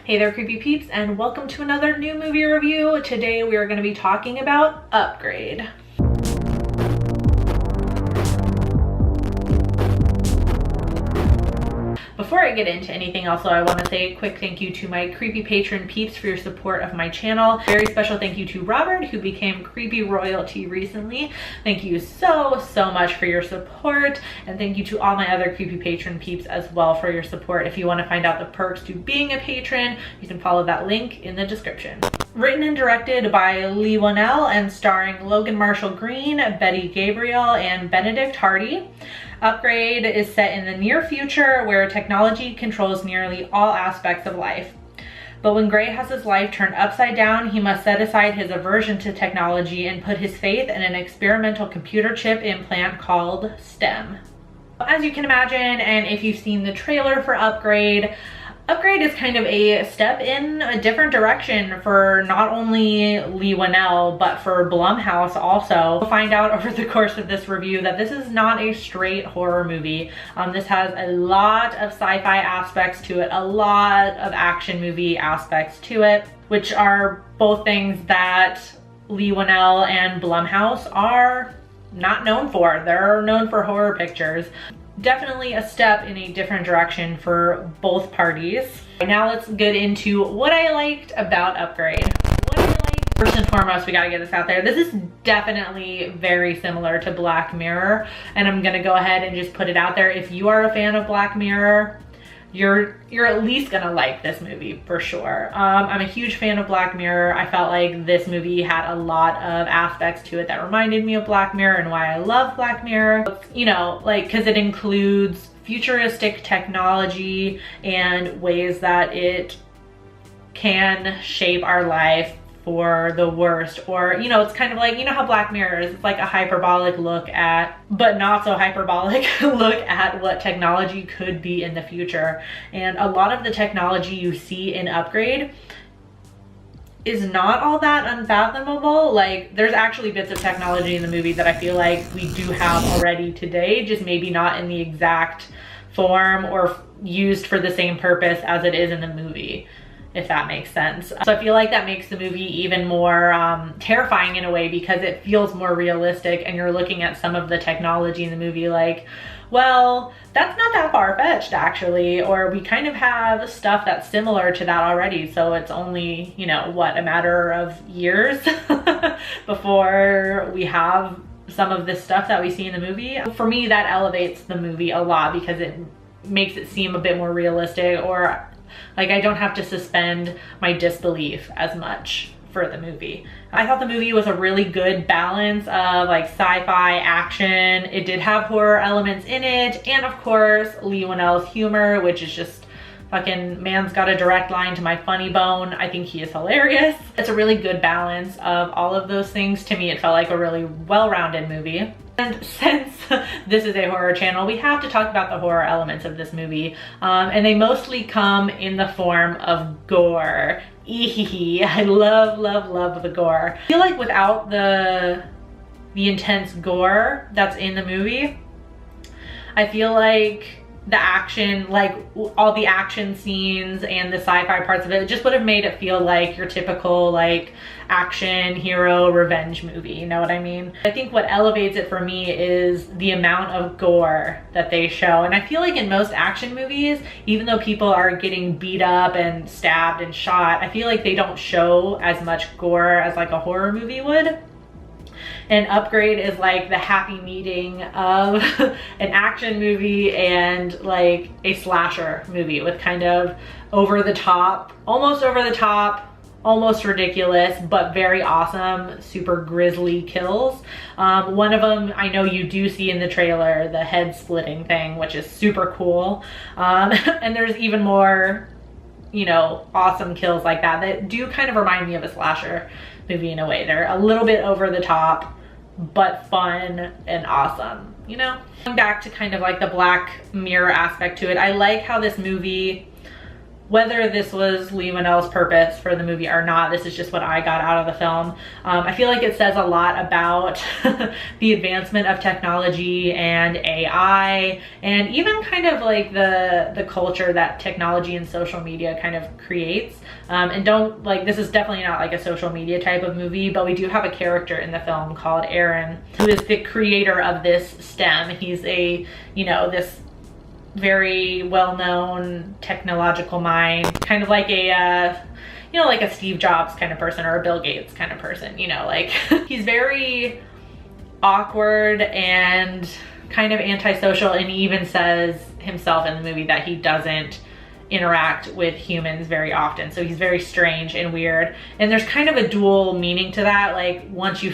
Hey there, creepy peeps, and welcome to another new movie review. Today we are going to be talking about Upgrade. Before I get into anything else, I want to say a quick thank you to my creepy patron peeps for your support of my channel. Very special thank you to Robert, who became creepy royalty recently. Thank you so much for your support, and thank you to all my other creepy patron peeps as well for your support. If you want to find out the perks to being a patron, you can follow that link in the description. Written and directed by Leigh Whannell and starring Logan Marshall Green, Betty Gabriel, and Benedict Hardy. Upgrade is set in the near future where technology controls nearly all aspects of life. But when Gray has his life turned upside down, he must set aside his aversion to technology and put his faith in an experimental computer chip implant called STEM. As you can imagine, and if you've seen the trailer for Upgrade is kind of a step in a different direction for not only Leigh Whannell, but for Blumhouse also. We'll find out over the course of this review that this is not a straight horror movie. This has a lot of sci-fi aspects to it, a lot of action movie aspects to it, which are both things that Leigh Whannell and Blumhouse are not known for. They're known for horror pictures. Definitely a step in a different direction for both parties. Now let's get into what I liked about Upgrade. First and foremost, we gotta get this out there. This is definitely very similar to Black Mirror, and I'm gonna go ahead and just put it out there. If you are a fan of Black Mirror, you're at least gonna like this movie for sure. I'm a huge fan of Black Mirror. I felt like this movie had a lot of aspects to it that reminded me of Black Mirror and why I love Black Mirror. You know, like, because it includes futuristic technology and ways that it can shape our life for the worst, or you know, it's kind of like, you know how Black Mirror is, it's like a hyperbolic look at, but not so hyperbolic look at what technology could be in the future. And a lot of the technology you see in Upgrade is not all that unfathomable. Like, there's actually bits of technology in the movie that I feel like we do have already today, just maybe not in the exact form or used for the same purpose as it is in the movie, if that makes sense. So I feel like that makes the movie even more terrifying in a way, because it feels more realistic and you're looking at some of the technology in the movie like, well, that's not that far-fetched actually, or we kind of have stuff that's similar to that already, so it's only, you know, what, a matter of years before we have some of this stuff that we see in the movie. For me, that elevates the movie a lot because it makes it seem a bit more realistic, or like I don't have to suspend my disbelief as much for the movie. I thought the movie was a really good balance of like sci-fi action. It did have horror elements in it, and of course Leigh Whannell's humor, which is just fucking, man's got a direct line to my funny bone. I think he is hilarious. It's a really good balance of all of those things. To me, it felt like a really well-rounded movie. And since this is a horror channel, we have to talk about the horror elements of this movie. And they mostly come in the form of gore. Eehee, I love the gore. I feel like without the intense gore that's in the movie, I feel like the action, like all the action scenes and the sci-fi parts of it, just would have made it feel like your typical like action hero revenge movie, you know what I mean? I think what elevates it for me is the amount of gore that they show. And I feel like in most action movies, even though people are getting beat up and stabbed and shot, I feel like they don't show as much gore as like a horror movie would. And Upgrade is like the happy meeting of an action movie and like a slasher movie with kind of over the top, almost ridiculous, but very awesome, super grisly kills. One of them I know you do see in the trailer, the head splitting thing, which is super cool. And there's even more, you know, awesome kills like that that do kind of remind me of a slasher movie in a way. They're a little bit over the top, but fun and awesome, you know? Going back to kind of like the Black Mirror aspect to it, I like how this movie whether this was Leigh Whannell's purpose for the movie or not, this is just what I got out of the film. I feel like it says a lot about the advancement of technology and AI, and even kind of like the culture that technology and social media kind of creates. And don't, like, this is definitely not like a social media type of movie, but we do have a character in the film called Aaron, who is the creator of this STEM. He's a, you know, this very well-known technological mind, kind of like a you know, like a Steve Jobs kind of person or a Bill Gates kind of person, you know, like he's very awkward and kind of antisocial, and he even says himself in the movie that he doesn't interact with humans very often. So he's very strange and weird, and there's kind of a dual meaning to that. Like once you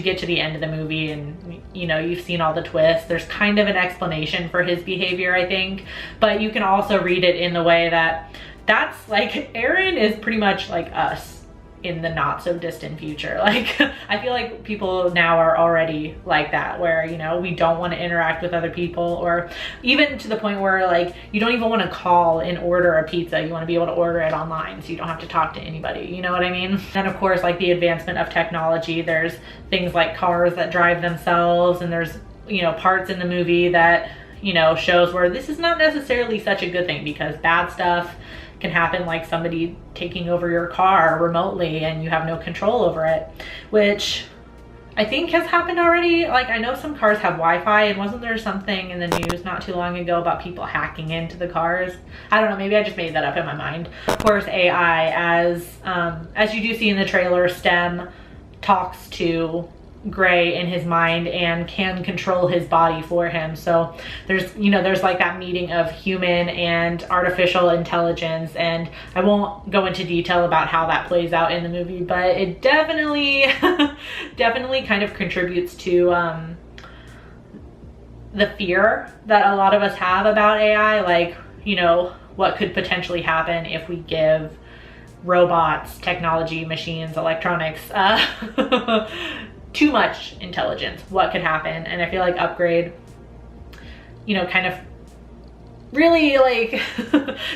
get to the end of the movie and you know you've seen all the twists, there's kind of an explanation for his behavior, I think. But you can also read it in the way that that's like Aaron is pretty much like us in the not so distant future. Like I feel like people now are already like that, where, you know, we don't want to interact with other people, or even to the point where like you don't even want to call and order a pizza. You want to be able to order it online so you don't have to talk to anybody, you know what I mean? And of course, like the advancement of technology, there's things like cars that drive themselves, and there's, you know, parts in the movie that, you know, shows where this is not necessarily such a good thing, because bad stuff can happen, like somebody taking over your car remotely and you have no control over it, which I think has happened already. Like I know some cars have Wi-Fi, and wasn't there something in the news not too long ago about people hacking into the cars? I don't know, maybe I just made that up in my mind. Of course, AI, as you do see in the trailer, STEM talks to Gray in his mind and can control his body for him. So there's, you know, there's like that meeting of human and artificial intelligence, and I won't go into detail about how that plays out in the movie, but it definitely definitely kind of contributes to the fear that a lot of us have about AI. Like, you know, what could potentially happen if we give robots, technology, machines, electronics too much intelligence, what could happen? And I feel like Upgrade, you know, kind of really like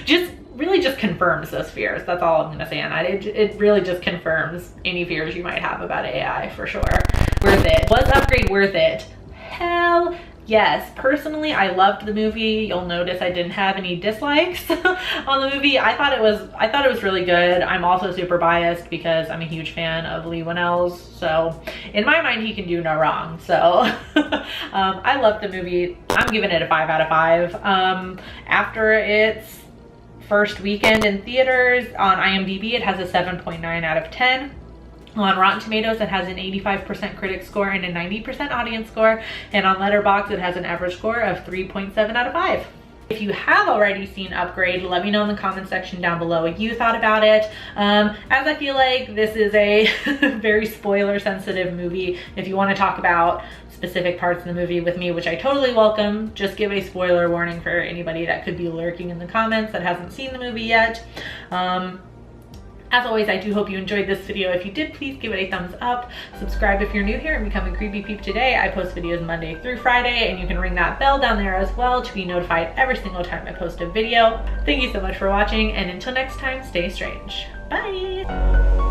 just confirms those fears. That's all I'm gonna say on that. It really just confirms any fears you might have about AI, for sure. Worth it. Was Upgrade worth it? Hell yes. Personally, I loved the movie. You'll notice I didn't have any dislikes on the movie. I thought it was really good. I'm also super biased because I'm a huge fan of Leigh Whannell's, so in my mind he can do no wrong. So I loved the movie. I'm giving it a 5 out of 5. After its first weekend in theaters, on IMDb it has a 7.9 out of 10. On Rotten Tomatoes, it has an 85% critic score and a 90% audience score. And on Letterboxd, it has an average score of 3.7 out of 5. If you have already seen Upgrade, let me know in the comment section down below what you thought about it. As I feel like this is a very spoiler sensitive movie, if you want to talk about specific parts of the movie with me, which I totally welcome, just give a spoiler warning for anybody that could be lurking in the comments that hasn't seen the movie yet. As always, I do hope you enjoyed this video. If you did, please give it a thumbs up. Subscribe if you're new here and become a Creepy Peep today. I post videos Monday through Friday, and you can ring that bell down there as well to be notified every single time I post a video. Thank you so much for watching, and until next time, stay strange. Bye!